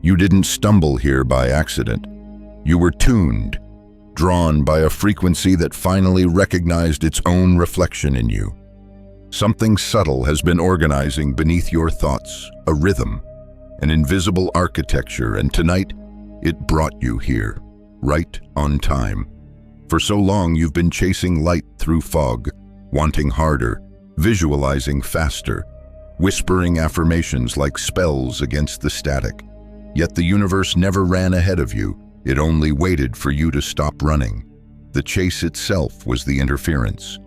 You didn't stumble here by accident. You were tuned, drawn by a frequency that finally recognized its own reflection in you. Something subtle has been organizing beneath your thoughts, a rhythm, an invisible architecture, and tonight it brought you here, right on time. For so long you've been chasing light through fog, wanting harder, visualizing faster, whispering affirmations like spells against the static. Yet the universe never ran ahead of you, it only waited for you to stop running. The chase itself was the interference.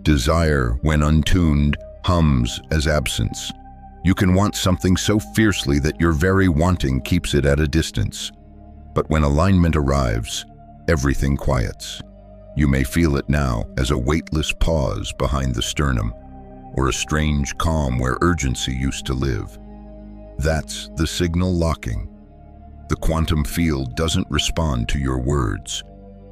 Desire, when untuned, hums as absence. You can want something so fiercely that your very wanting keeps it at a distance. But when alignment arrives, everything quiets. You may feel it now as a weightless pause behind the sternum, or a strange calm where urgency used to live. That's the signal locking. The quantum field doesn't respond to your words.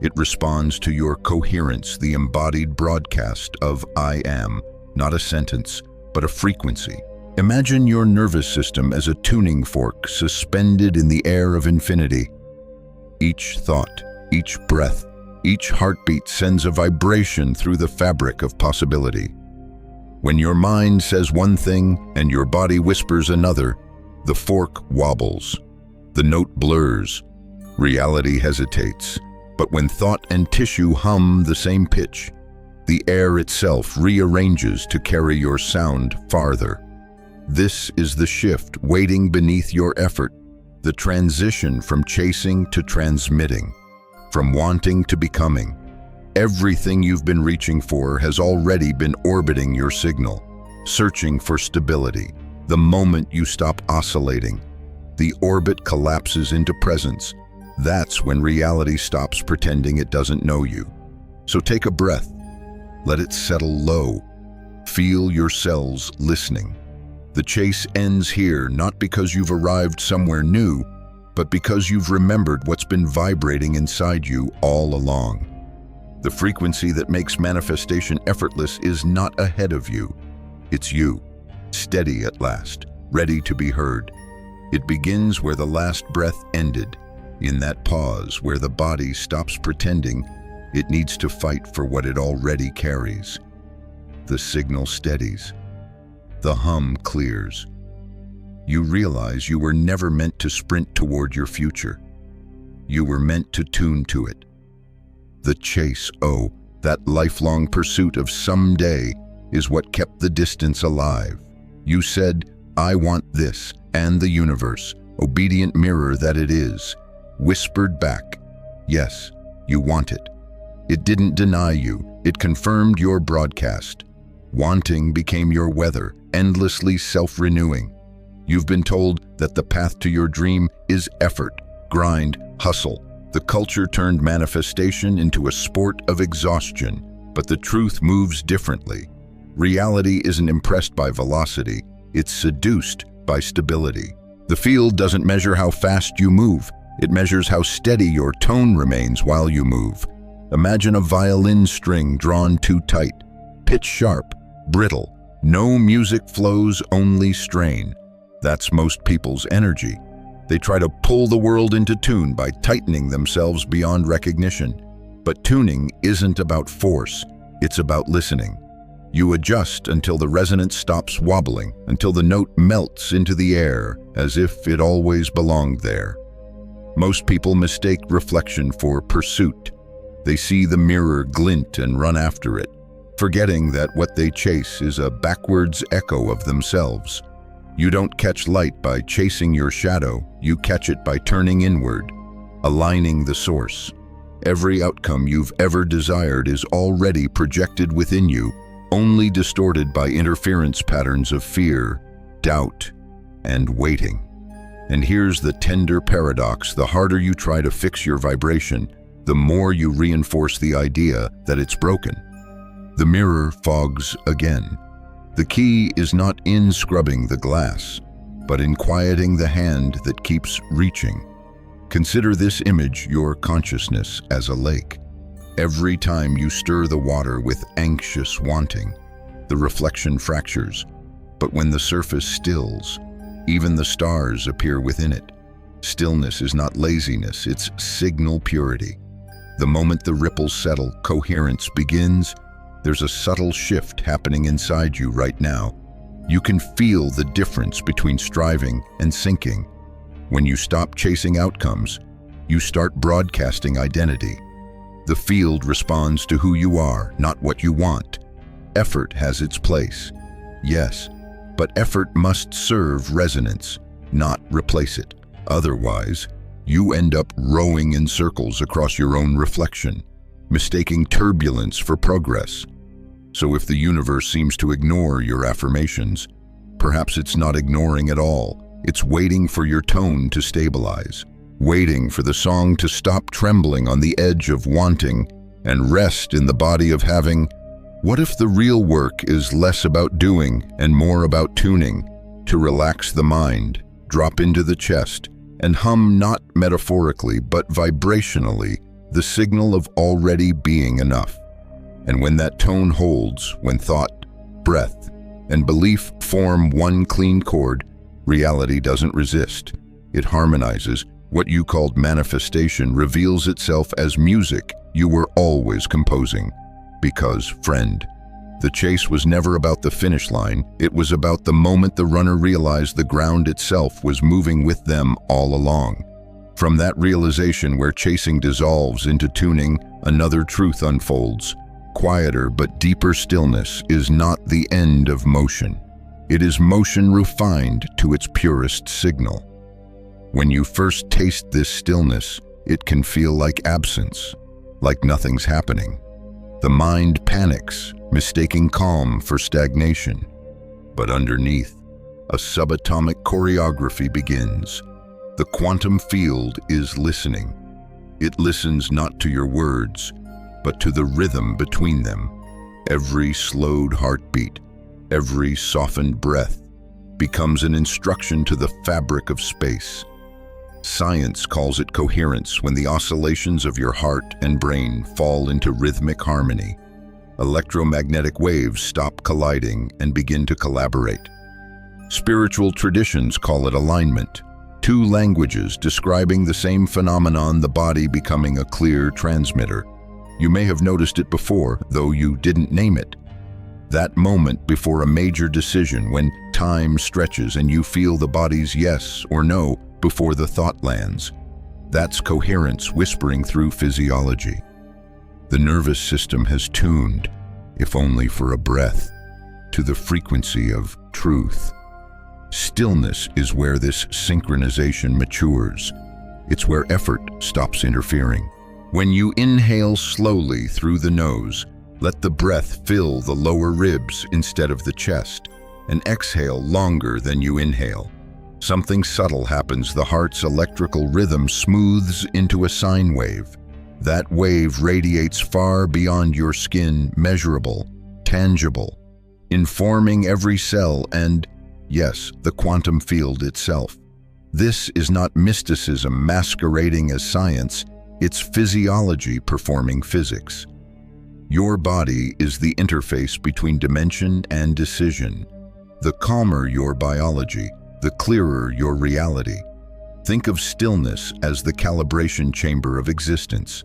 It responds to your coherence, the embodied broadcast of I am, not a sentence, but a frequency. Imagine your nervous system as a tuning fork suspended in the air of infinity. Each thought, each breath, each heartbeat sends a vibration through the fabric of possibility. When your mind says one thing and your body whispers another, the fork wobbles. The note blurs. Reality hesitates. But when thought and tissue hum the same pitch, the air itself rearranges to carry your sound farther. This is the shift waiting beneath your effort, the transition from chasing to transmitting, from wanting to becoming. Everything you've been reaching for has already been orbiting your signal, searching for stability. The moment you stop oscillating, the orbit collapses into presence. That's when reality stops pretending it doesn't know you. So take a breath. Let it settle low. Feel your cells listening. The chase ends here, not because you've arrived somewhere new, but because you've remembered what's been vibrating inside you all along. The frequency that makes manifestation effortless is not ahead of you. It's you, steady at last, ready to be heard. It begins where the last breath ended, in that pause where the body stops pretending it needs to fight for what it already carries. The signal steadies. The hum clears. You realize you were never meant to sprint toward your future. You were meant to tune to it. The chase, oh, that lifelong pursuit of someday, is what kept the distance alive. You said, I want this, and the universe, obedient mirror that it is, whispered back, yes, you want it. It didn't deny you, it confirmed your broadcast. Wanting became your weather, endlessly self-renewing. You've been told that the path to your dream is effort, grind, hustle. The culture turned manifestation into a sport of exhaustion, but the truth moves differently. Reality isn't impressed by velocity, it's seduced by stability. The field doesn't measure how fast you move, it measures how steady your tone remains while you move. Imagine a violin string drawn too tight, pitch sharp, brittle. No music flows, only strain. That's most people's energy. They try to pull the world into tune by tightening themselves beyond recognition. But tuning isn't about force, it's about listening. You adjust until the resonance stops wobbling, until the note melts into the air, as if it always belonged there. Most people mistake reflection for pursuit. They see the mirror glint and run after it, forgetting that what they chase is a backwards echo of themselves. You don't catch light by chasing your shadow, you catch it by turning inward, aligning the source. Every outcome you've ever desired is already projected within you, only distorted by interference patterns of fear, doubt, and waiting. And here's the tender paradox: the harder you try to fix your vibration, the more you reinforce the idea that it's broken. The mirror fogs again. The key is not in scrubbing the glass, but in quieting the hand that keeps reaching. Consider this image, your consciousness, as a lake. Every time you stir the water with anxious wanting, the reflection fractures. But when the surface stills, even the stars appear within it. Stillness is not laziness, it's signal purity. The moment the ripples settle, coherence begins. There's a subtle shift happening inside you right now. You can feel the difference between striving and sinking. When you stop chasing outcomes, you start broadcasting identity. The field responds to who you are, not what you want. Effort has its place, yes, but effort must serve resonance, not replace it. Otherwise, you end up rowing in circles across your own reflection, mistaking turbulence for progress. So if the universe seems to ignore your affirmations, perhaps it's not ignoring at all. It's waiting for your tone to stabilize, waiting for the song to stop trembling on the edge of wanting and rest in the body of having. What if the real work is less about doing and more about tuning, to relax the mind, drop into the chest, and hum not metaphorically but vibrationally the signal of already being enough? And when that tone holds, when thought, breath, and belief form one clean chord, reality doesn't resist. It harmonizes. What you called manifestation reveals itself as music you were always composing. Because, friend, the chase was never about the finish line, it was about the moment the runner realized the ground itself was moving with them all along. From that realization where chasing dissolves into tuning, another truth unfolds. Quieter but deeper stillness is not the end of motion. It is motion refined to its purest signal. When you first taste this stillness, it can feel like absence, like nothing's happening. The mind panics, mistaking calm for stagnation. But underneath, a subatomic choreography begins. The quantum field is listening. It listens not to your words, but to the rhythm between them. Every slowed heartbeat, every softened breath becomes an instruction to the fabric of space. Science calls it coherence when the oscillations of your heart and brain fall into rhythmic harmony. Electromagnetic waves stop colliding and begin to collaborate. Spiritual traditions call it alignment, two languages describing the same phenomenon, the body becoming a clear transmitter. You may have noticed it before, though you didn't name it. That moment before a major decision, when time stretches and you feel the body's yes or no before the thought lands. That's coherence whispering through physiology. The nervous system has tuned, if only for a breath, to the frequency of truth. Stillness is where this synchronization matures. It's where effort stops interfering. When you inhale slowly through the nose, let the breath fill the lower ribs instead of the chest, and exhale longer than you inhale. Something subtle happens. The heart's electrical rhythm smooths into a sine wave. That wave radiates far beyond your skin, measurable, tangible, informing every cell and, yes, the quantum field itself. This is not mysticism masquerading as science, it's physiology performing physics. Your body is the interface between dimension and decision. The calmer your biology, the clearer your reality. Think of stillness as the calibration chamber of existence.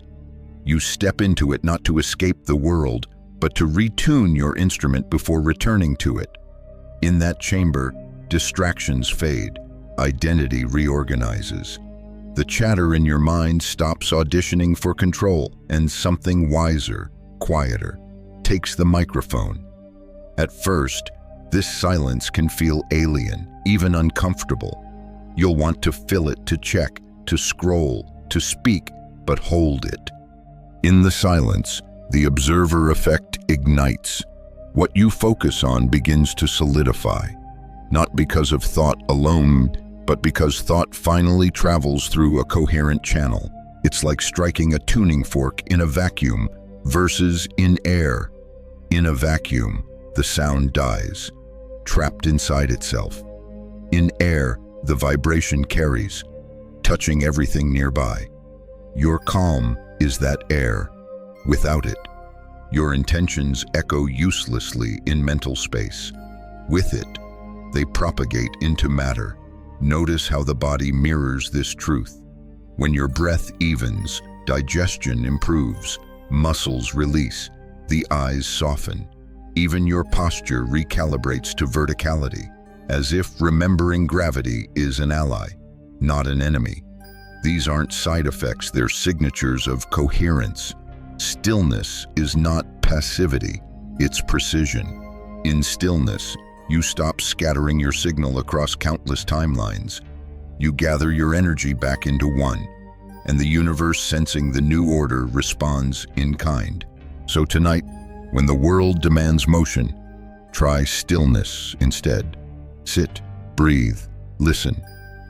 You step into it not to escape the world, but to retune your instrument before returning to it. In that chamber, distractions fade, identity reorganizes. The chatter in your mind stops auditioning for control, and something wiser, quieter, takes the microphone. At first, this silence can feel alien, even uncomfortable. You'll want to fill it, to check, to scroll, to speak, but hold it. In the silence, the observer effect ignites. What you focus on begins to solidify, not because of thought alone, but because thought finally travels through a coherent channel. It's like striking a tuning fork in a vacuum versus in air. In a vacuum, the sound dies, trapped inside itself. In air, the vibration carries, touching everything nearby. Your calm is that air. Without it, your intentions echo uselessly in mental space. With it, they propagate into matter. Notice how the body mirrors this truth. When your breath evens, digestion improves, muscles release, the eyes soften. Even your posture recalibrates to verticality, as if remembering gravity is an ally, not an enemy. These aren't side effects, they're signatures of coherence. Stillness is not passivity, it's precision. In stillness, you stop scattering your signal across countless timelines. You gather your energy back into one, and the universe, sensing the new order, responds in kind. So tonight, when the world demands motion, try stillness instead. Sit, breathe, listen,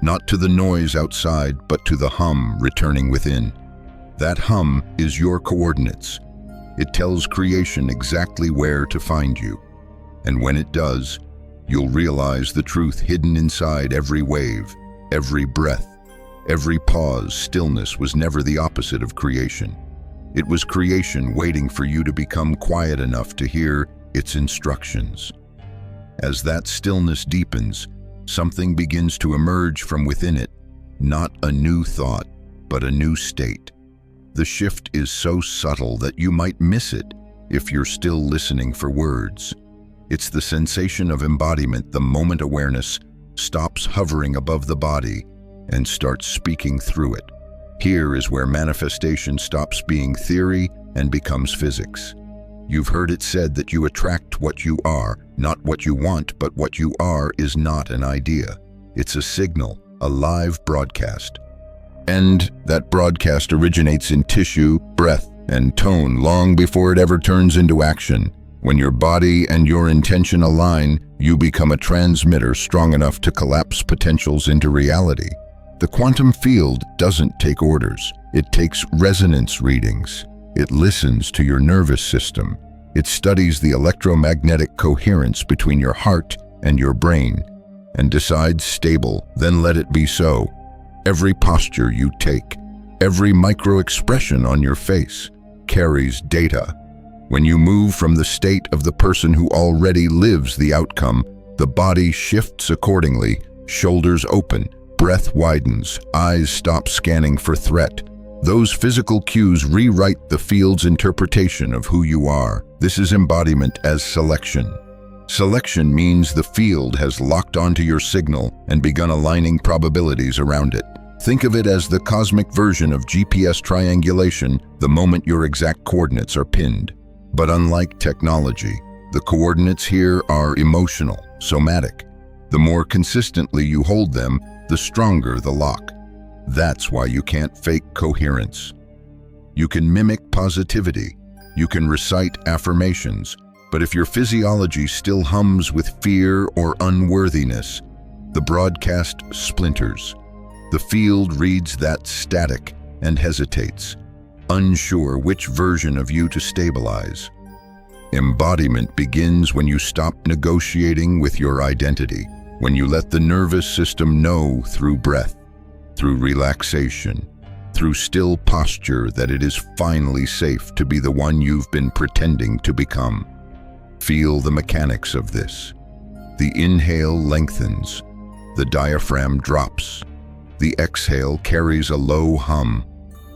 not to the noise outside, but to the hum returning within. That hum is your coordinates. It tells creation exactly where to find you. And when it does, you'll realize the truth hidden inside every wave, every breath, every pause. Stillness was never the opposite of creation. It was creation waiting for you to become quiet enough to hear its instructions. As that stillness deepens, something begins to emerge from within it, not a new thought, but a new state. The shift is so subtle that you might miss it if you're still listening for words. It's the sensation of embodiment, the moment awareness stops hovering above the body and starts speaking through it. Here is where manifestation stops being theory and becomes physics. You've heard it said that you attract what you are, not what you want, but what you are is not an idea. It's a signal, a live broadcast. And that broadcast originates in tissue, breath, and tone long before it ever turns into action. When your body and your intention align, you become a transmitter strong enough to collapse potentials into reality. The quantum field doesn't take orders. It takes resonance readings. It listens to your nervous system. It studies the electromagnetic coherence between your heart and your brain and decides stable, then let it be so. Every posture you take, every micro-expression on your face carries data. When you move from the state of the person who already lives the outcome, the body shifts accordingly, shoulders open, breath widens, eyes stop scanning for threat. Those physical cues rewrite the field's interpretation of who you are. This is embodiment as selection. Selection means the field has locked onto your signal and begun aligning probabilities around it. Think of it as the cosmic version of GPS triangulation the moment your exact coordinates are pinned. But unlike technology, the coordinates here are emotional, somatic. The more consistently you hold them, the stronger the lock. That's why you can't fake coherence. You can mimic positivity, you can recite affirmations, but if your physiology still hums with fear or unworthiness, the broadcast splinters. The field reads that static and hesitates, unsure which version of you to stabilize. Embodiment begins when you stop negotiating with your identity, when you let the nervous system know through breath, through relaxation, through still posture that it is finally safe to be the one you've been pretending to become. Feel the mechanics of this. The inhale lengthens, the diaphragm drops, the exhale carries a low hum,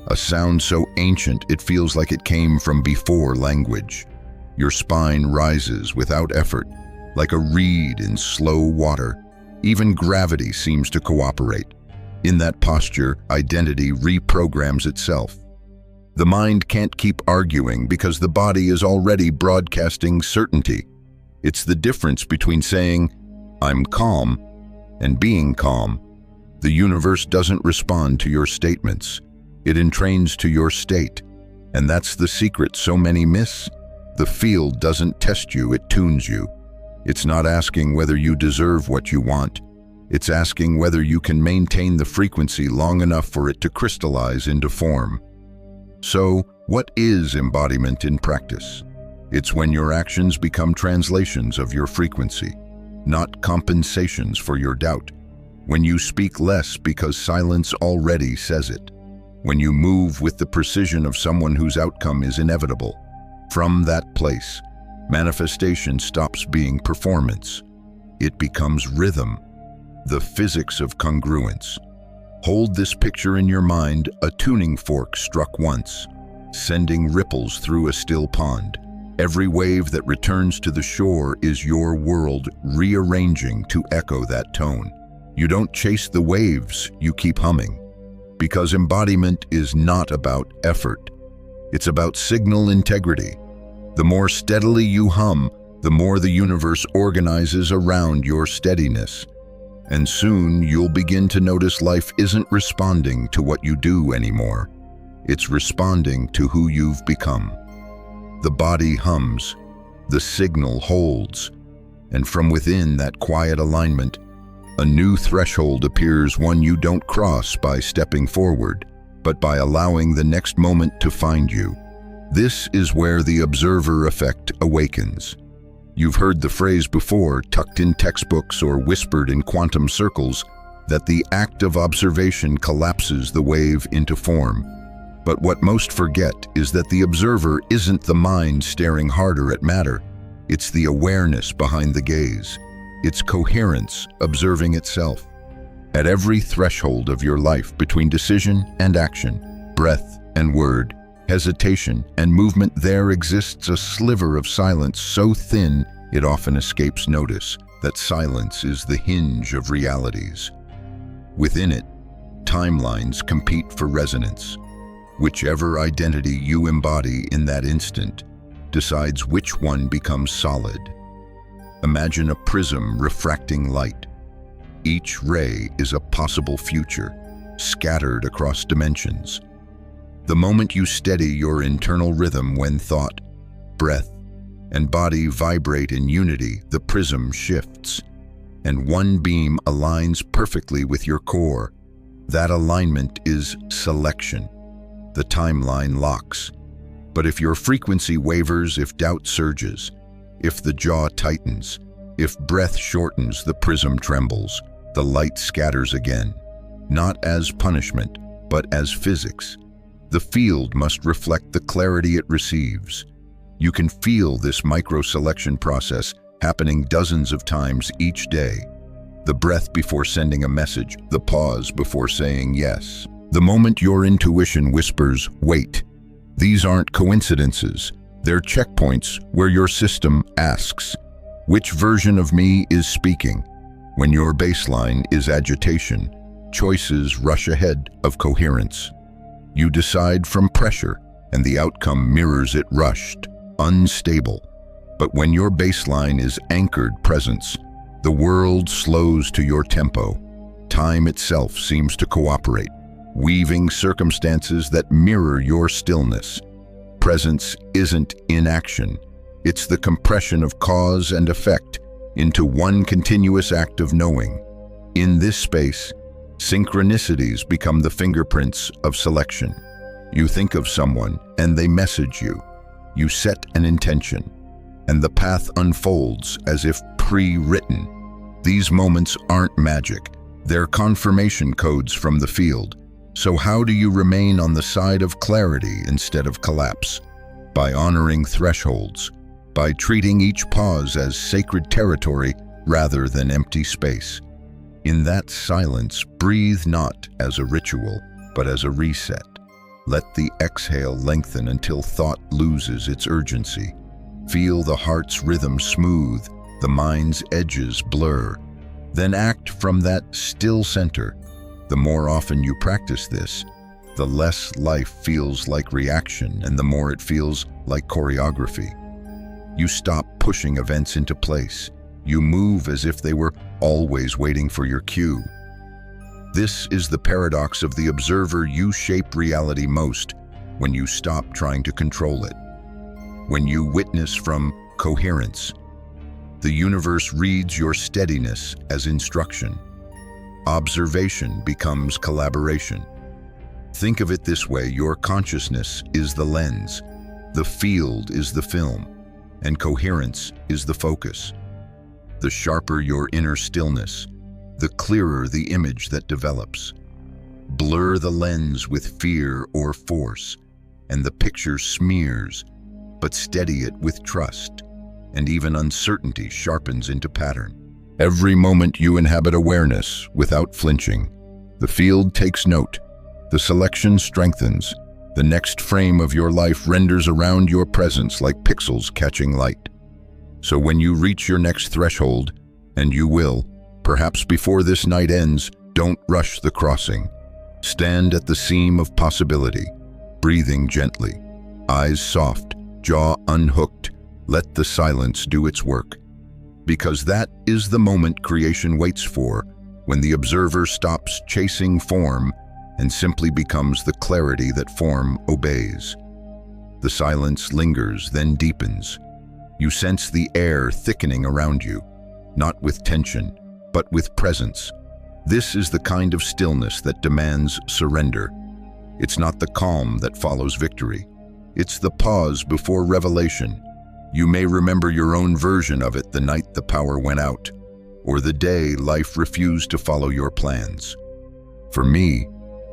a sound so ancient it feels like it came from before language. Your spine rises without effort, like a reed in slow water. Even gravity seems to cooperate. In that posture, identity reprograms itself. The mind can't keep arguing because the body is already broadcasting certainty. It's the difference between saying, "I'm calm," and being calm. The universe doesn't respond to your statements. It entrains to your state. And that's the secret so many miss. The field doesn't test you, it tunes you. It's not asking whether you deserve what you want. It's asking whether you can maintain the frequency long enough for it to crystallize into form. So, what is embodiment in practice? It's when your actions become translations of your frequency, not compensations for your doubt. When you speak less because silence already says it. When you move with the precision of someone whose outcome is inevitable. From that place, manifestation stops being performance. It becomes rhythm. the physics of congruence. Hold this picture in your mind: a tuning fork struck once, sending ripples through a still pond. Every wave that returns to the shore is your world rearranging to echo that tone. You don't chase the waves, you keep humming. Because embodiment is not about effort. It's about signal integrity. The more steadily you hum, the more the universe organizes around your steadiness. And soon you'll begin to notice life isn't responding to what you do anymore. It's responding to who you've become. The body hums, the signal holds, and from within that quiet alignment, a new threshold appears, one you don't cross by stepping forward, but by allowing the next moment to find you. This is where the observer effect awakens. You've heard the phrase before, tucked in textbooks or whispered in quantum circles, that the act of observation collapses the wave into form. But what most forget is that the observer isn't the mind staring harder at matter. It's the awareness behind the gaze. It's coherence observing itself. At every threshold of your life, between decision and action, breath and word, hesitation and movement, there exists a sliver of silence so thin it often escapes notice. That silence is the hinge of realities. Within it, timelines compete for resonance. Whichever identity you embody in that instant decides which one becomes solid. Imagine a prism refracting light. Each ray is a possible future, scattered across dimensions. The moment you steady your internal rhythm, when thought, breath, and body vibrate in unity, the prism shifts, and one beam aligns perfectly with your core. That alignment is selection. The timeline locks. But if your frequency wavers, if doubt surges, if the jaw tightens, if breath shortens, the prism trembles, the light scatters again. Not as punishment, but as physics. The field must reflect the clarity it receives. You can feel this micro-selection process happening dozens of times each day. The breath before sending a message, the pause before saying yes. The moment your intuition whispers, wait. These aren't coincidences. They're checkpoints where your system asks, which version of me is speaking? When your baseline is agitation, choices rush ahead of coherence. You decide from pressure, and the outcome mirrors it: rushed, unstable. But when your baseline is anchored presence, the world slows to your tempo. Time itself seems to cooperate, weaving circumstances that mirror your stillness. Presence isn't inaction. It's the compression of cause and effect into one continuous act of knowing. In this space, synchronicities become the fingerprints of selection. You think of someone and they message you. You set an intention, and the path unfolds as if pre-written. These moments aren't magic. They're confirmation codes from the field. So how do you remain on the side of clarity instead of collapse? By honoring thresholds, by treating each pause as sacred territory rather than empty space. In that silence, breathe not as a ritual, but as a reset. Let the exhale lengthen until thought loses its urgency. Feel the heart's rhythm smooth, the mind's edges blur. Then act from that still center. The more often you practice this, the less life feels like reaction and the more it feels like choreography. You stop pushing events into place. You move as if they were always waiting for your cue. This is the paradox of the observer. You shape reality most when you stop trying to control it. When you witness from coherence, the universe reads your steadiness as instruction. Observation becomes collaboration. Think of it this way: your consciousness is the lens, the field is the film, and coherence is the focus. The sharper your inner stillness, the clearer the image that develops. Blur the lens with fear or force, and the picture smears, but steady it with trust, and even uncertainty sharpens into pattern. Every moment you inhabit awareness without flinching. The field takes note. The selection strengthens. The next frame of your life renders around your presence like pixels catching light. So when you reach your next threshold, and you will, perhaps before this night ends, don't rush the crossing. Stand at the seam of possibility, breathing gently, eyes soft, jaw unhooked. Let the silence do its work. Because that is the moment creation waits for, when the observer stops chasing form and simply becomes the clarity that form obeys. The silence lingers, then deepens. You sense the air thickening around you, not with tension, but with presence. This is the kind of stillness that demands surrender. It's not the calm that follows victory. It's the pause before revelation. You may remember your own version of it the night the power went out, or the day life refused to follow your plans. For me,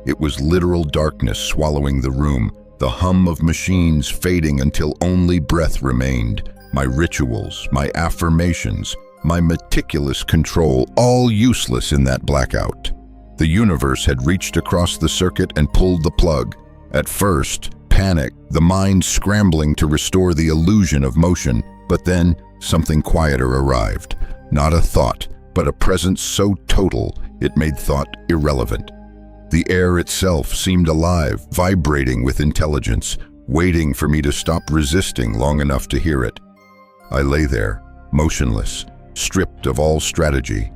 it was literal darkness swallowing the room, the hum of machines fading until only breath remained, my rituals, my affirmations, my meticulous control, all useless in that blackout. The universe had reached across the circuit and pulled the plug. At first, panic, the mind scrambling to restore the illusion of motion, but then something quieter arrived. Not a thought, but a presence so total it made thought irrelevant. The air itself seemed alive, vibrating with intelligence, waiting for me to stop resisting long enough to hear it. I lay there, motionless, stripped of all strategy,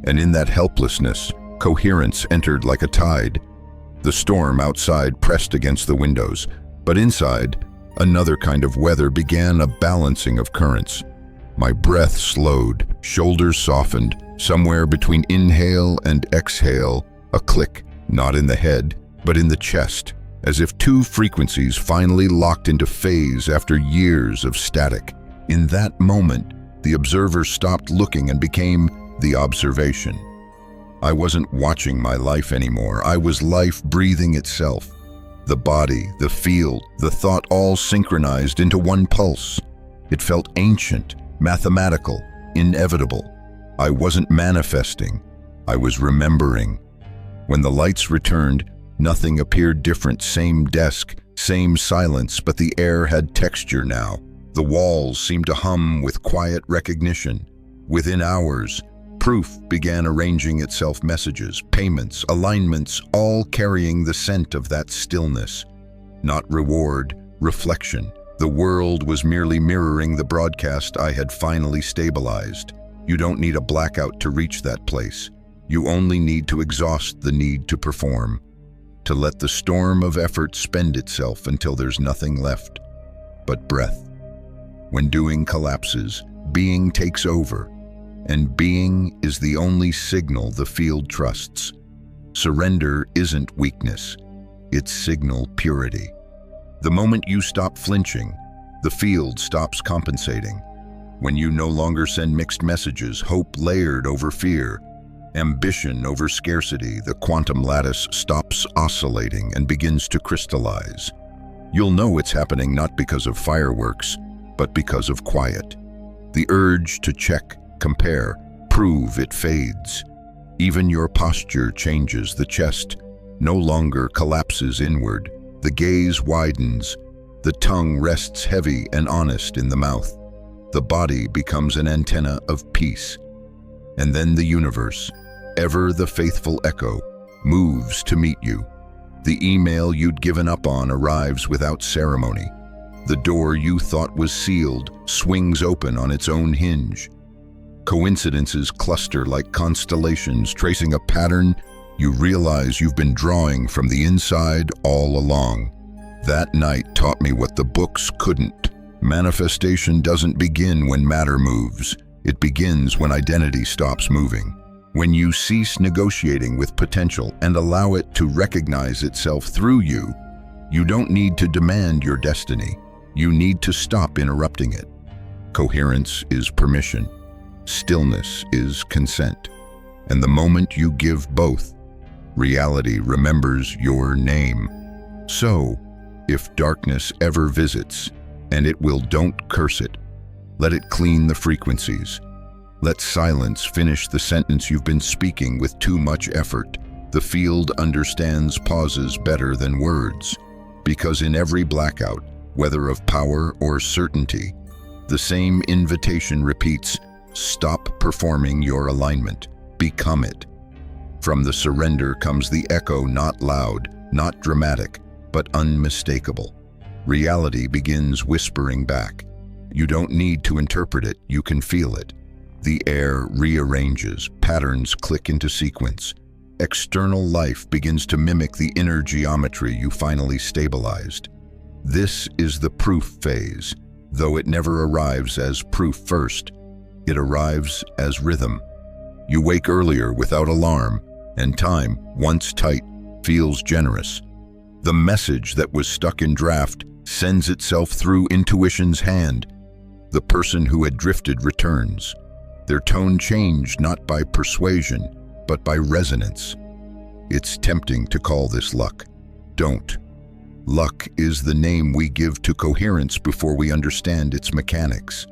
and in that helplessness, coherence entered like a tide. The storm outside pressed against the windows, but inside, another kind of weather began, a balancing of currents. My breath slowed, shoulders softened, somewhere between inhale and exhale, a click, not in the head, but in the chest, as if two frequencies finally locked into phase after years of static. In that moment, the observer stopped looking and became the observation. I wasn't watching my life anymore. I was life breathing itself. The body, the field, the thought all synchronized into one pulse. It felt ancient, mathematical, inevitable. I wasn't manifesting. I was remembering. When the lights returned, nothing appeared different. Same desk, same silence, but the air had texture now. The walls seemed to hum with quiet recognition. Within hours, proof began arranging itself, messages, payments, alignments, all carrying the scent of that stillness. Not reward, reflection. The world was merely mirroring the broadcast I had finally stabilized. You don't need a blackout to reach that place. You only need to exhaust the need to perform, to let the storm of effort spend itself until there's nothing left but breath. When doing collapses, being takes over. And being is the only signal the field trusts. Surrender isn't weakness, it's signal purity. The moment you stop flinching, the field stops compensating. When you no longer send mixed messages, hope layered over fear, ambition over scarcity, the quantum lattice stops oscillating and begins to crystallize. You'll know it's happening not because of fireworks, but because of quiet. The urge to check, compare, prove, it fades. Even your posture changes. The chest no longer collapses inward. The gaze widens. The tongue rests heavy and honest in the mouth. The body becomes an antenna of peace. And then the universe, ever the faithful echo, moves to meet you. The email you'd given up on arrives without ceremony. The door you thought was sealed swings open on its own hinge. Coincidences cluster like constellations, tracing a pattern you realize you've been drawing from the inside all along. That night taught me what the books couldn't. Manifestation doesn't begin when matter moves. It begins when identity stops moving. When you cease negotiating with potential and allow it to recognize itself through you, you don't need to demand your destiny. You need to stop interrupting it. Coherence is permission. Stillness is consent. And the moment you give both, reality remembers your name. So, if darkness ever visits, and it will, don't curse it. Let it clean the frequencies. Let silence finish the sentence you've been speaking with too much effort. The field understands pauses better than words, because in every blackout, whether of power or certainty, the same invitation repeats, stop performing your alignment, become it. From the surrender comes the echo, not loud, not dramatic, but unmistakable. Reality begins whispering back. You don't need to interpret it, you can feel it. The air rearranges, patterns click into sequence. External life begins to mimic the inner geometry you finally stabilized. This is the proof phase. Though it never arrives as proof first, it arrives as rhythm. You wake earlier without alarm, and time, once tight, feels generous. The message that was stuck in draft sends itself through intuition's hand. The person who had drifted returns. Their tone changed not by persuasion, but by resonance. It's tempting to call this luck. Don't. Luck is the name we give to coherence before we understand its mechanics.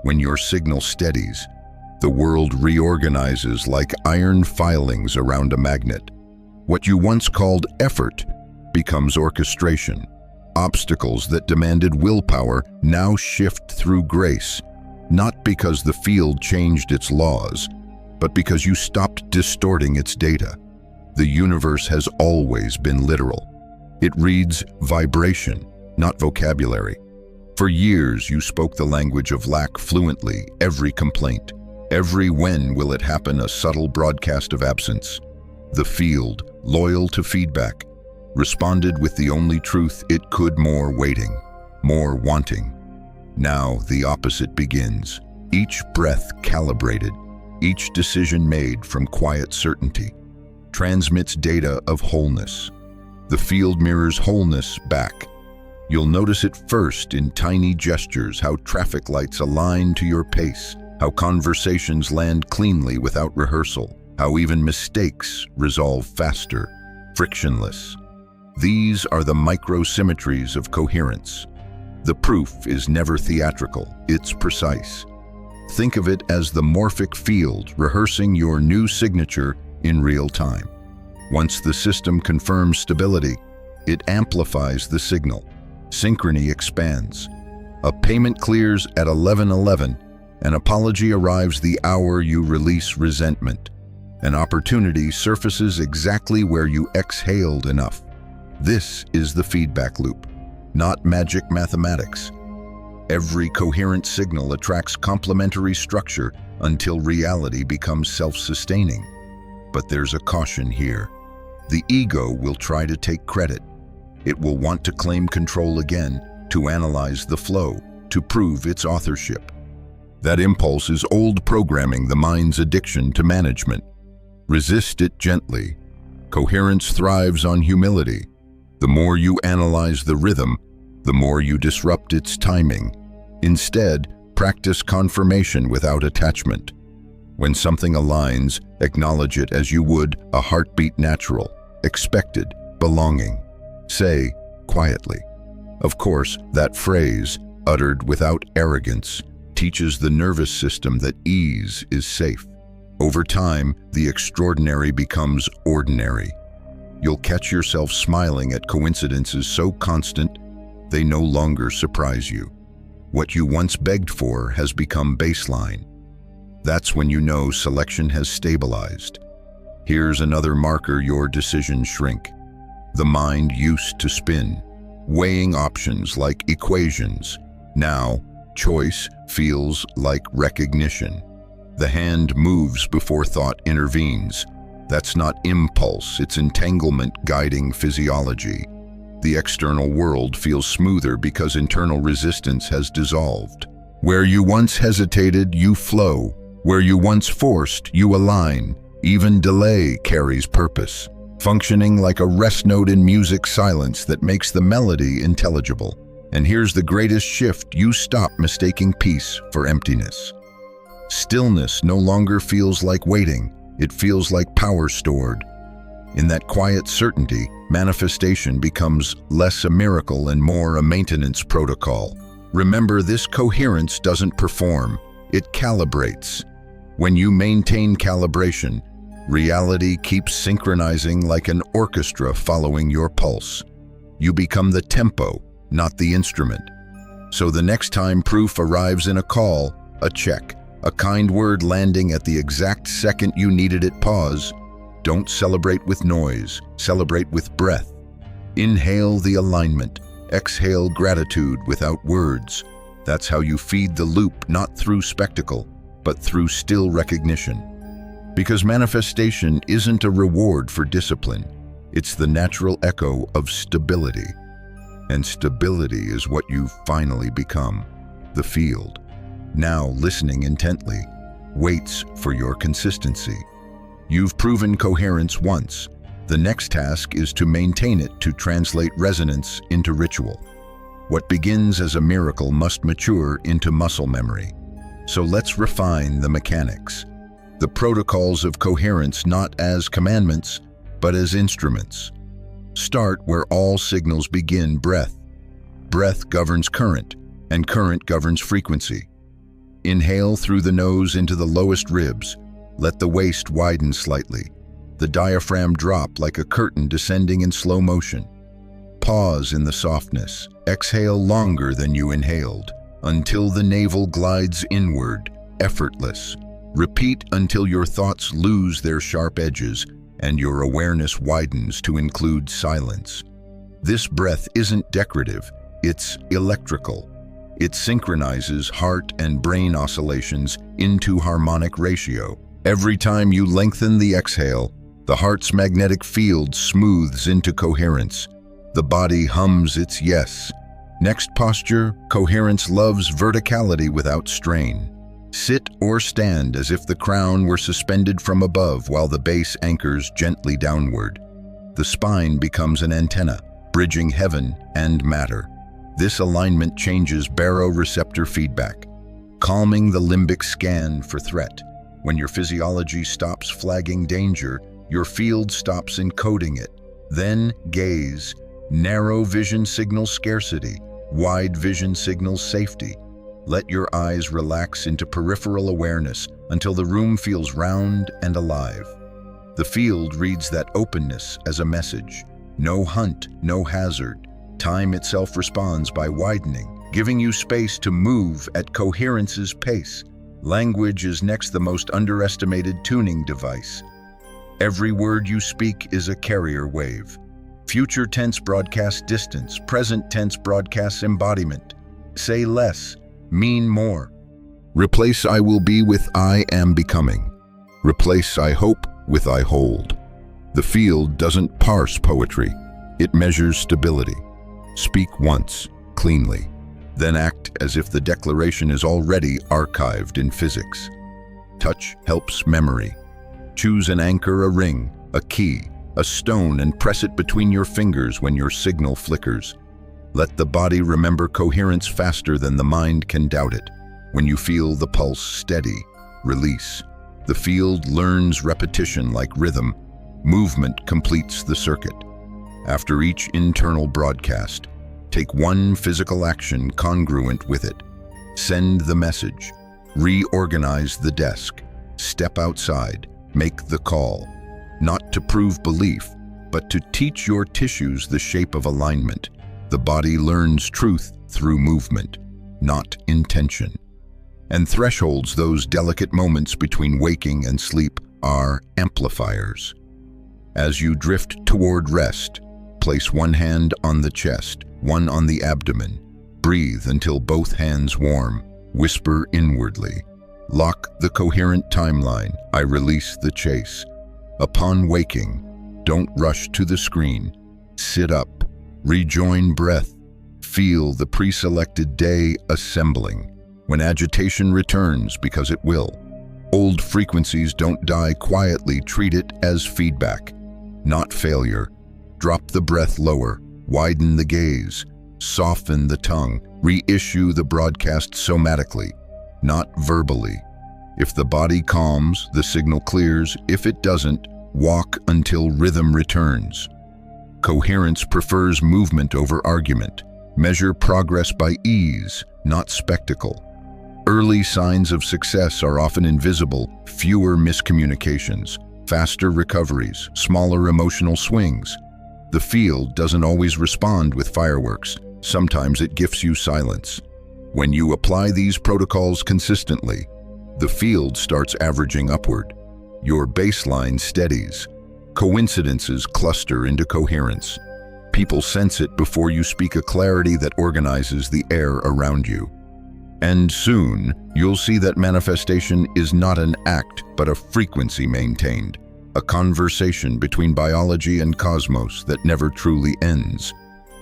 When your signal steadies, the world reorganizes like iron filings around a magnet. What you once called effort becomes orchestration. Obstacles that demanded willpower now shift through grace, not because the field changed its laws, but because you stopped distorting its data. The universe has always been literal. It reads vibration, not vocabulary. For years, you spoke the language of lack fluently, every complaint. Every when will it happen, a subtle broadcast of absence. The field, loyal to feedback, responded with the only truth it could: more waiting, more wanting. Now the opposite begins. Each breath calibrated, each decision made from quiet certainty, transmits data of wholeness. The field mirrors wholeness back. You'll notice it first in tiny gestures, how traffic lights align to your pace, how conversations land cleanly without rehearsal, how even mistakes resolve faster, frictionless. These are the micro-symmetries of coherence. The proof is never theatrical, it's precise. Think of it as the morphic field rehearsing your new signature in real time. Once the system confirms stability, it amplifies the signal. Synchrony expands. A payment clears at 11:11. An apology arrives the hour you release resentment. An opportunity surfaces exactly where you exhaled enough. This is the feedback loop, not magic mathematics. Every coherent signal attracts complementary structure until reality becomes self-sustaining. But there's a caution here. The ego will try to take credit. It will want to claim control again, to analyze the flow, to prove its authorship. That impulse is old programming, the mind's addiction to management. Resist it gently. Coherence thrives on humility. The more you analyze the rhythm, the more you disrupt its timing. Instead, practice confirmation without attachment. When something aligns, acknowledge it as you would a heartbeat, natural, expected, belonging. Say, quietly. Of course, that phrase, uttered without arrogance, teaches the nervous system that ease is safe. Over time, the extraordinary becomes ordinary. You'll catch yourself smiling at coincidences so constant, they no longer surprise you. What you once begged for has become baseline. That's when you know selection has stabilized. Here's another marker your decisions shrink. The mind used to spin, weighing options like equations. Now, choice feels like recognition. The hand moves before thought intervenes. That's not impulse, it's entanglement guiding physiology. The external world feels smoother because internal resistance has dissolved. Where you once hesitated, you flow. Where you once forced, you align. Even delay carries purpose, functioning like a rest note in music silence that makes the melody intelligible. And here's the greatest shift: you stop mistaking peace for emptiness. Stillness no longer feels like waiting, it feels like power stored. In that quiet certainty, manifestation becomes less a miracle and more a maintenance protocol. Remember, this coherence doesn't perform, it calibrates. When you maintain calibration, reality keeps synchronizing like an orchestra following your pulse. You become the tempo, not the instrument. So the next time proof arrives in a call, a check, a kind word landing at the exact second you needed it, pause. Don't celebrate with noise, celebrate with breath. Inhale the alignment, exhale gratitude without words. That's how you feed the loop, not through spectacle, but through still recognition. Because manifestation isn't a reward for discipline, it's the natural echo of stability. And stability is what you've finally become, the field. Now listening intently, waits for your consistency. You've proven coherence once. The next task is to maintain it, to translate resonance into ritual. What begins as a miracle must mature into muscle memory. So let's refine the mechanics. The protocols of coherence, not as commandments, but as instruments. Start where all signals begin, breath. Breath governs current, and current governs frequency. Inhale through the nose into the lowest ribs. Let the waist widen slightly. The diaphragm drop like a curtain descending in slow motion. Pause in the softness. Exhale longer than you inhaled, until the navel glides inward, effortless. Repeat until your thoughts lose their sharp edges and your awareness widens to include silence. This breath isn't decorative, it's electrical. It synchronizes heart and brain oscillations into harmonic ratio. Every time you lengthen the exhale, the heart's magnetic field smooths into coherence. The body hums its yes. Next posture, coherence loves verticality without strain. Sit or stand as if the crown were suspended from above while the base anchors gently downward. The spine becomes an antenna, bridging heaven and matter. This alignment changes baroreceptor feedback, calming the limbic scan for threat. When your physiology stops flagging danger, your field stops encoding it. Then gaze. Narrow vision signals scarcity, wide vision signals safety. Let your eyes relax into peripheral awareness until the room feels round and alive. The field reads that openness as a message. No hunt, no hazard. Time itself responds by widening, giving you space to move at coherence's pace. Language is next the most underestimated tuning device. Every word you speak is a carrier wave. Future tense broadcasts distance, present tense broadcasts embodiment. Say less, mean more. Replace I will be with I am becoming. Replace I hope with I hold. The field doesn't parse poetry, it measures stability. Speak once, cleanly, then act as if the declaration is already archived in physics. Touch helps memory. Choose an anchor, a ring, a key, a stone, and press it between your fingers when your signal flickers. Let the body remember coherence faster than the mind can doubt it. When you feel the pulse steady, release. The field learns repetition like rhythm. Movement completes the circuit. After each internal broadcast, take one physical action congruent with it. Send the message. Reorganize the desk. Step outside. Make the call. Not to prove belief, but to teach your tissues the shape of alignment. The body learns truth through movement, not intention. And thresholds, those delicate moments between waking and sleep, are amplifiers. As you drift toward rest, place one hand on the chest, one on the abdomen. Breathe until both hands warm. Whisper inwardly. Lock the coherent timeline. I release the chase. Upon waking, don't rush to the screen. Sit up. Rejoin breath. Feel the pre-selected day assembling. When agitation returns, because it will. Old frequencies don't die quietly. Treat it as feedback, not failure. Drop the breath lower. Widen the gaze. Soften the tongue. Reissue the broadcast somatically, not verbally. If the body calms, the signal clears. If it doesn't, walk until rhythm returns. Coherence prefers movement over argument. Measure progress by ease, not spectacle. Early signs of success are often invisible: fewer miscommunications, faster recoveries, smaller emotional swings. The field doesn't always respond with fireworks. Sometimes it gifts you silence. When you apply these protocols consistently, the field starts averaging upward. Your baseline steadies. Coincidences cluster into coherence. People sense it before you speak, a clarity that organizes the air around you. And soon, you'll see that manifestation is not an act, but a frequency maintained, a conversation between biology and cosmos that never truly ends.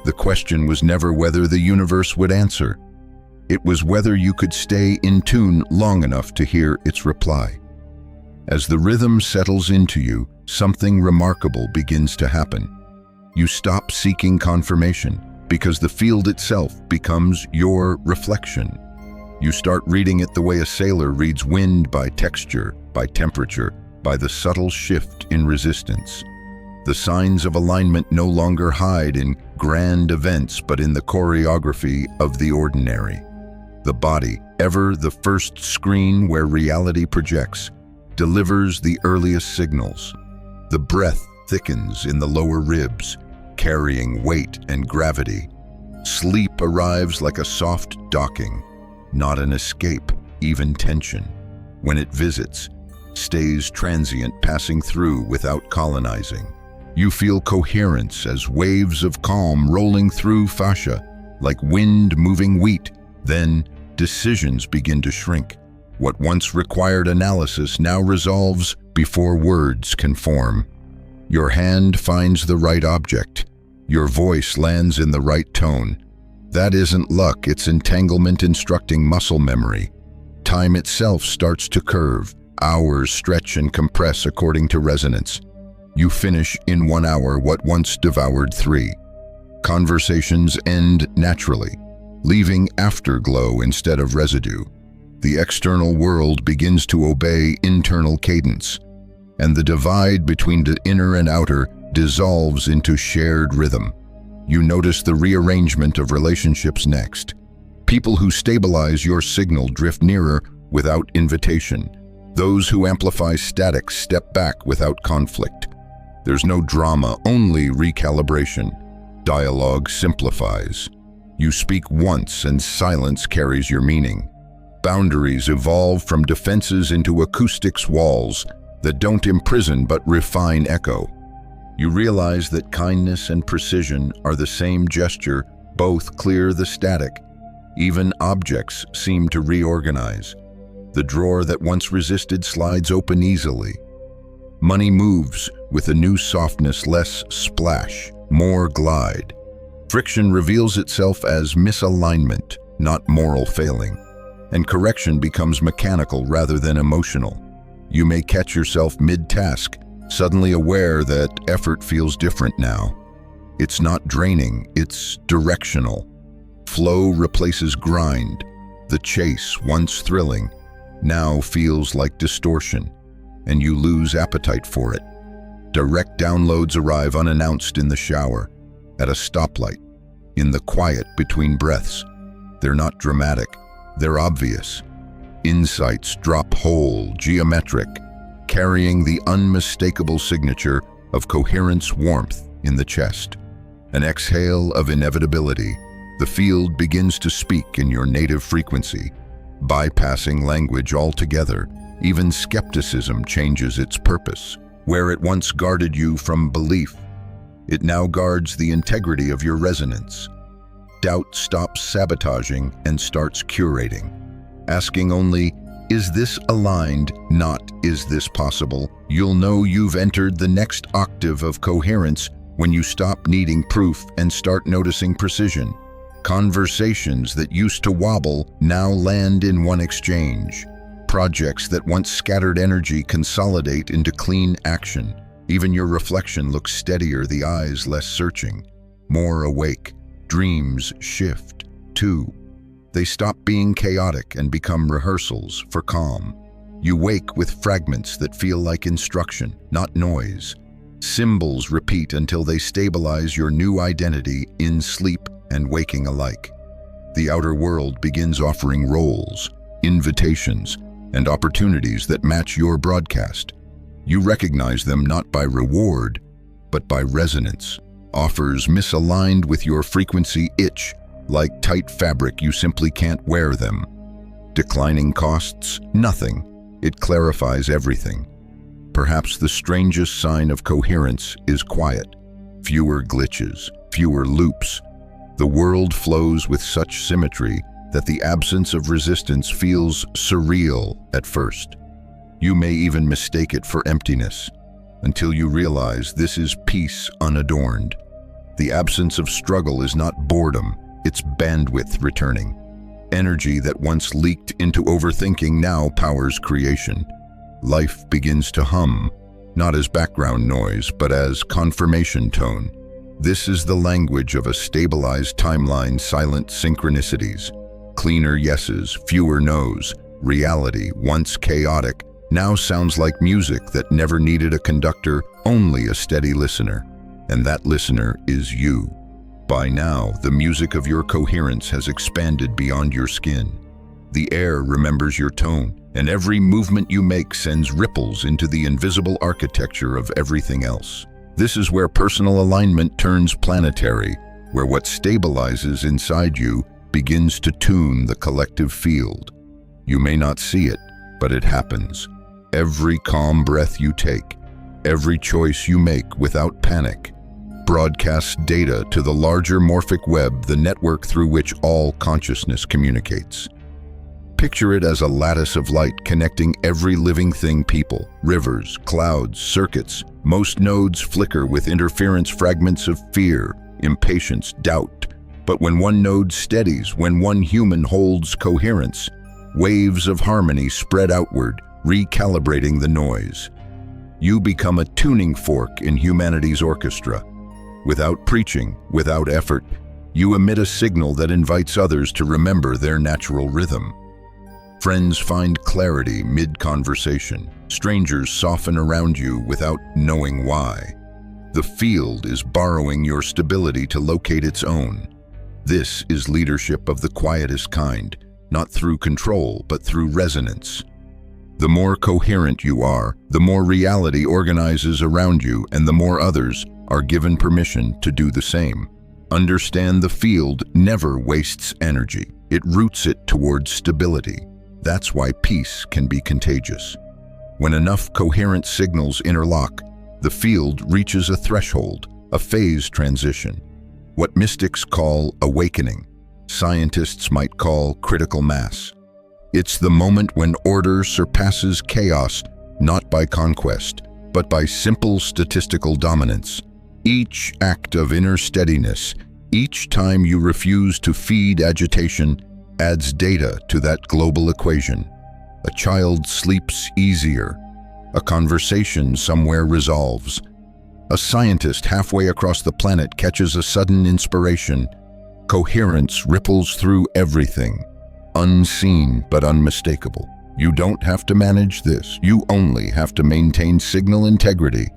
The question was never whether the universe would answer. It was whether you could stay in tune long enough to hear its reply. As the rhythm settles into you, something remarkable begins to happen. You stop seeking confirmation because the field itself becomes your reflection. You start reading it the way a sailor reads wind, by texture, by temperature, by the subtle shift in resistance. The signs of alignment no longer hide in grand events, but in the choreography of the ordinary. The body, ever the first screen where reality projects, delivers the earliest signals. The breath thickens in the lower ribs, carrying weight and gravity. Sleep arrives like a soft docking, not an escape, even tension. When it visits, stays transient, passing through without colonizing. You feel coherence as waves of calm rolling through fascia, like wind moving wheat. Then, decisions begin to shrink. What once required analysis now resolves before words can form. Your hand finds the right object. Your voice lands in the right tone. That isn't luck, it's entanglement instructing muscle memory. Time itself starts to curve. Hours stretch and compress according to resonance. You finish in 1 hour what once devoured 3. Conversations end naturally, leaving afterglow instead of residue. The external world begins to obey internal cadence, and the divide between the inner and outer dissolves into shared rhythm. You notice the rearrangement of relationships next. People who stabilize your signal drift nearer without invitation. Those who amplify static step back without conflict. There's no drama, only recalibration. Dialogue simplifies. You speak once and silence carries your meaning. Boundaries evolve from defenses into acoustics walls that don't imprison but refine echo. You realize that kindness and precision are the same gesture, both clear the static. Even objects seem to reorganize. The drawer that once resisted slides open easily. Money moves with a new softness, less splash, more glide. Friction reveals itself as misalignment, not moral failing, and correction becomes mechanical rather than emotional. You may catch yourself mid-task, suddenly aware that effort feels different now. It's not draining, it's directional. Flow replaces grind. The chase, once thrilling, now feels like distortion, and you lose appetite for it. Direct downloads arrive unannounced in the shower, at a stoplight, in the quiet between breaths. They're not dramatic, they're obvious. Insights drop whole, geometric, carrying the unmistakable signature of coherence, warmth in the chest. An exhale of inevitability. The field begins to speak in your native frequency, bypassing language altogether. Even skepticism changes its purpose. Where it once guarded you from belief, it now guards the integrity of your resonance. Doubt stops sabotaging and starts curating, asking only, is this aligned, not is this possible? You'll know you've entered the next octave of coherence when you stop needing proof and start noticing precision. Conversations that used to wobble now land in one exchange. Projects that once scattered energy consolidate into clean action. Even your reflection looks steadier, the eyes less searching, more awake. Dreams shift, too. They stop being chaotic and become rehearsals for calm. You wake with fragments that feel like instruction, not noise. Symbols repeat until they stabilize your new identity in sleep and waking alike. The outer world begins offering roles. invitations, and opportunities that match your broadcast. You recognize them not by reward, but by resonance. Offers misaligned with your frequency itch, like tight fabric you simply can't wear them. Declining costs nothing. It clarifies everything. Perhaps the strangest sign of coherence is quiet. Fewer glitches, fewer loops. The world flows with such symmetry that the absence of resistance feels surreal at first. You may even mistake it for emptiness, until you realize this is peace unadorned. The absence of struggle is not boredom, it's bandwidth returning. Energy that once leaked into overthinking now powers creation. Life begins to hum, not as background noise, but as confirmation tone. This is the language of a stabilized timeline, silent synchronicities. Cleaner yeses, fewer nos. Reality, once chaotic, now sounds like music that never needed a conductor, only a steady listener. And that listener is you. By now, the music of your coherence has expanded beyond your skin. The air remembers your tone, and every movement you make sends ripples into the invisible architecture of everything else. This is where personal alignment turns planetary, where what stabilizes inside you begins to tune the collective field. You may not see it, but it happens. Every calm breath you take, every choice you make without panic, broadcasts data to the larger morphic web, the network through which all consciousness communicates. Picture it as a lattice of light connecting every living thing: people, rivers, clouds, circuits. Most nodes flicker with interference, fragments of fear, impatience, doubt. But when one node steadies, when one human holds coherence, waves of harmony spread outward, recalibrating the noise. You become a tuning fork in humanity's orchestra. Without preaching, without effort, you emit a signal that invites others to remember their natural rhythm. Friends find clarity mid-conversation. Strangers soften around you without knowing why. The field is borrowing your stability to locate its own. This is leadership of the quietest kind, not through control, but through resonance. The more coherent you are, the more reality organizes around you, and the more others are given permission to do the same. Understand the field never wastes energy. It routes it towards stability. That's why peace can be contagious. When enough coherent signals interlock, the field reaches a threshold, a phase transition. What mystics call awakening, scientists might call critical mass. It's the moment when order surpasses chaos, not by conquest, but by simple statistical dominance. Each act of inner steadiness, each time you refuse to feed agitation, adds data to that global equation. A child sleeps easier. A conversation somewhere resolves. A scientist halfway across the planet catches a sudden inspiration. Coherence ripples through everything, unseen but unmistakable. You don't have to manage this. You only have to maintain signal integrity.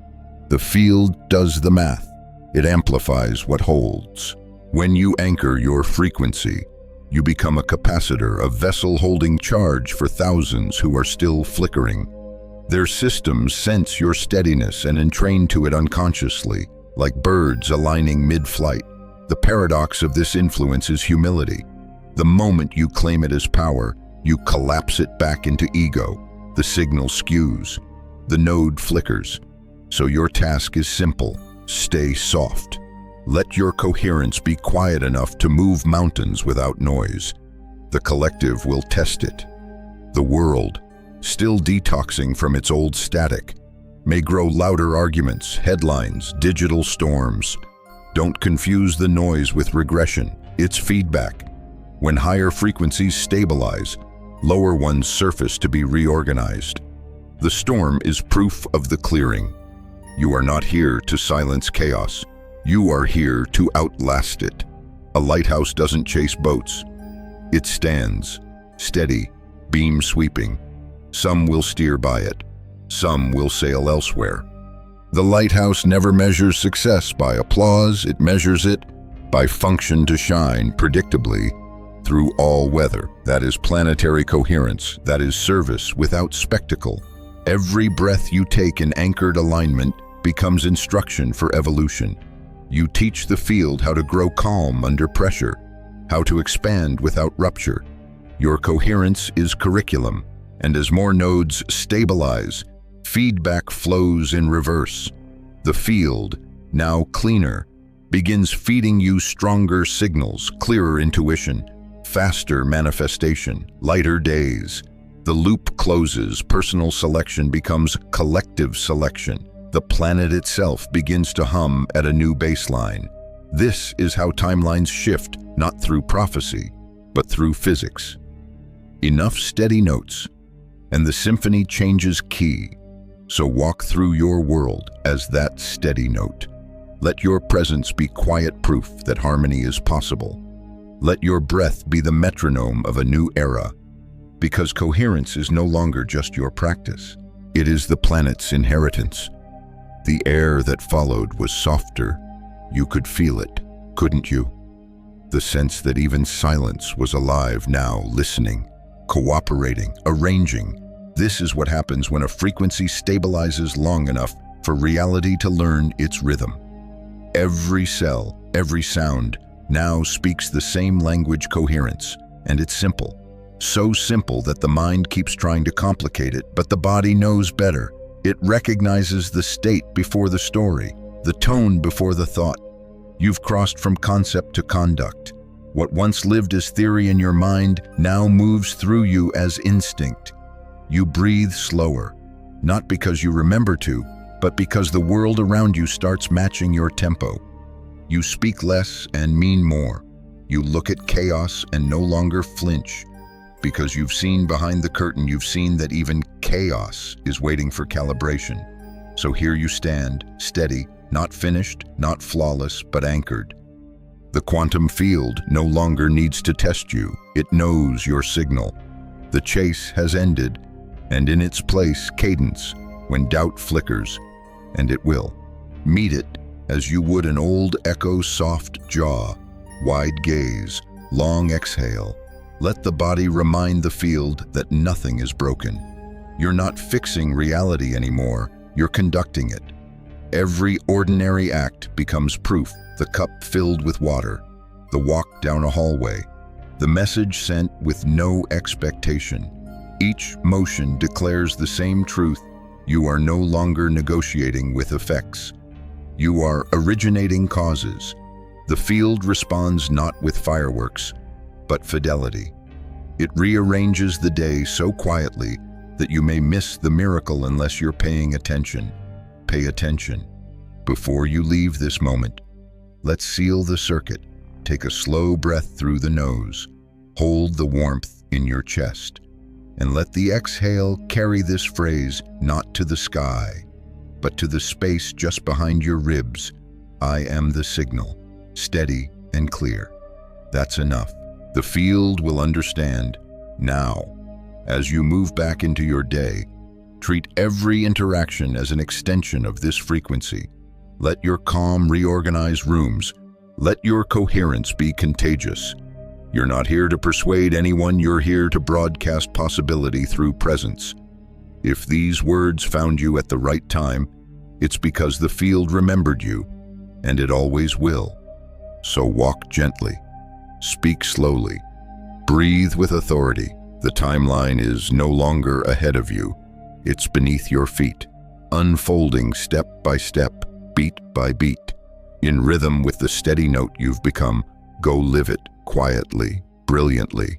The field does the math. It amplifies what holds. When you anchor your frequency, you become a capacitor, a vessel holding charge for thousands who are still flickering. Their systems sense your steadiness and entrain to it unconsciously, like birds aligning mid-flight. The paradox of this influence is humility. The moment you claim it as power, you collapse it back into ego. The signal skews. The node flickers. So your task is simple. Stay soft. Let your coherence be quiet enough to move mountains without noise. The collective will test it. The world, still detoxing from its old static, may grow louder arguments, headlines, digital storms. Don't confuse the noise with regression. It's feedback. When higher frequencies stabilize, lower ones surface to be reorganized. The storm is proof of the clearing. You are not here to silence chaos. You are here to outlast it. A lighthouse doesn't chase boats. It stands, steady, beam sweeping. Some will steer by it. Some will sail elsewhere. The lighthouse never measures success by applause. It measures it by function to shine predictably, through all weather. That is planetary coherence. That is service without spectacle. Every breath you take in anchored alignment becomes instruction for evolution. You teach the field how to grow calm under pressure, how to expand without rupture. Your coherence is curriculum, and as more nodes stabilize, feedback flows in reverse. The field, now cleaner, begins feeding you stronger signals, clearer intuition, faster manifestation, lighter days. The loop closes, personal selection becomes collective selection. The planet itself begins to hum at a new baseline. This is how timelines shift, not through prophecy, but through physics. Enough steady notes, and the symphony changes key. So walk through your world as that steady note. Let your presence be quiet proof that harmony is possible. Let your breath be the metronome of a new era, because coherence is no longer just your practice. It is the planet's inheritance. The air that followed was softer. You could feel it, couldn't you? The sense that even silence was alive now, listening, cooperating, arranging. This is what happens when a frequency stabilizes long enough for reality to learn its rhythm. Every cell, every sound, now speaks the same language, coherence, and it's simple. So simple that the mind keeps trying to complicate it, but the body knows better. It recognizes the state before the story, the tone before the thought. You've crossed from concept to conduct. What once lived as theory in your mind now moves through you as instinct. You breathe slower, not because you remember to, but because the world around you starts matching your tempo. You speak less and mean more. You look at chaos and no longer flinch. Because you've seen behind the curtain, you've seen that even chaos is waiting for calibration. So here you stand, steady, not finished, not flawless, but anchored. The quantum field no longer needs to test you. It knows your signal. The chase has ended, and in its place, cadence, when doubt flickers, and it will. Meet it as you would an old echo, soft jaw, wide gaze, long exhale. Let the body remind the field that nothing is broken. You're not fixing reality anymore, you're conducting it. Every ordinary act becomes proof, the cup filled with water, the walk down a hallway, the message sent with no expectation. Each motion declares the same truth. You are no longer negotiating with effects. You are originating causes. The field responds not with fireworks, but fidelity. It rearranges the day so quietly that you may miss the miracle unless you're paying attention. Pay attention. Before you leave this moment, let's seal the circuit. Take a slow breath through the nose. Hold the warmth in your chest. And let the exhale carry this phrase not to the sky, but to the space just behind your ribs. I am the signal, steady and clear. That's enough. The field will understand. Now, as you move back into your day, treat every interaction as an extension of this frequency. Let your calm reorganize rooms. Let your coherence be contagious. You're not here to persuade anyone, you're here to broadcast possibility through presence. If these words found you at the right time, it's because the field remembered you, and it always will. So walk gently, speak slowly, breathe with authority. The timeline is no longer ahead of you, it's beneath your feet, unfolding step by step, beat by beat. In rhythm with the steady note you've become, go live it quietly, brilliantly,